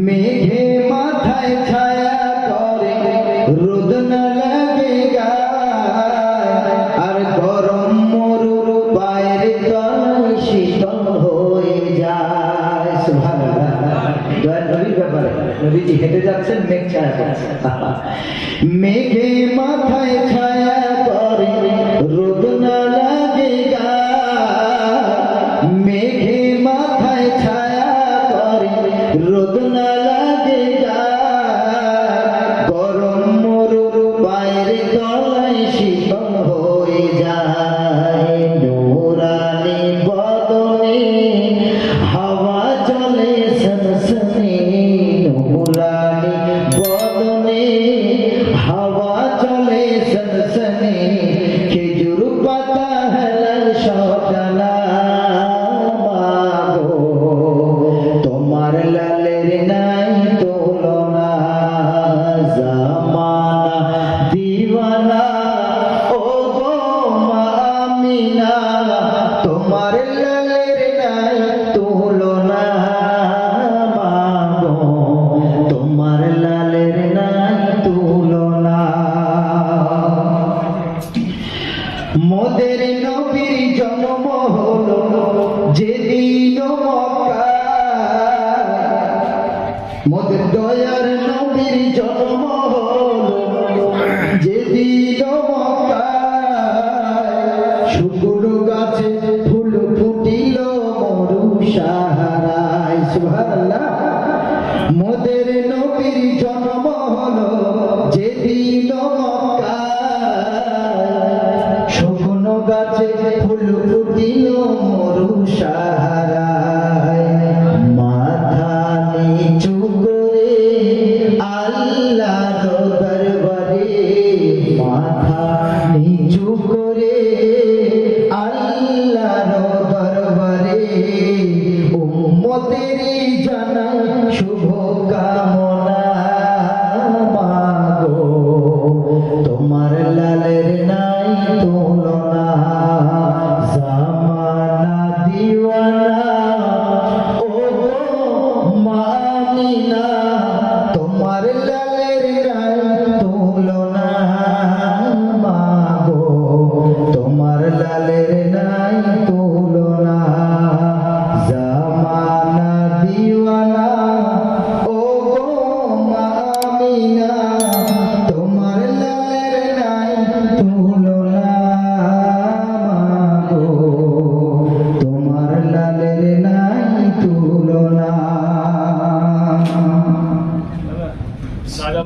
মেঘে মাথায় ছায়া করে রোদ না লাগে গায়, আর গরম মরুর পায়ের তল শীতল হয়ে যায়। সুবহানাল্লাহ। নবীর ব্যাপারে নবীজি হেঁটে যাচ্ছেন, মেঘ ছায়া করছে। মেঘে মাথায় ছায়া করে রোদ না লাগে গায়, মেঘে মাথায় ছায়া করে রোদ না লাগে গায়, গরম মরুর পায়ের তলায় শীতল হয়ে যায়। নূরানি বদনে হাওয়া চলে সনসনে, নূরানি বদনে হাওয়া চলে সনসনে, খেজুর পাতা হেলাল সকালা মাগো, তোমার লালের নাই তুলনা, জামানা দিওয়ানা ও গো মা আমিনা, তোমার লালের নাই তুলনা মাগো, তোমার লালের নাই তুলনা। মোদের নবীর জন্ম হলো যেদিন মক্কায়, মোদের দয়ার নবীর জন্ম হলো যেদিন মক্কায়, শুকুর গাছে ফুল ফুটিল মরু সাহারায়। সুবহানাল্লাহ। মোদের নবীর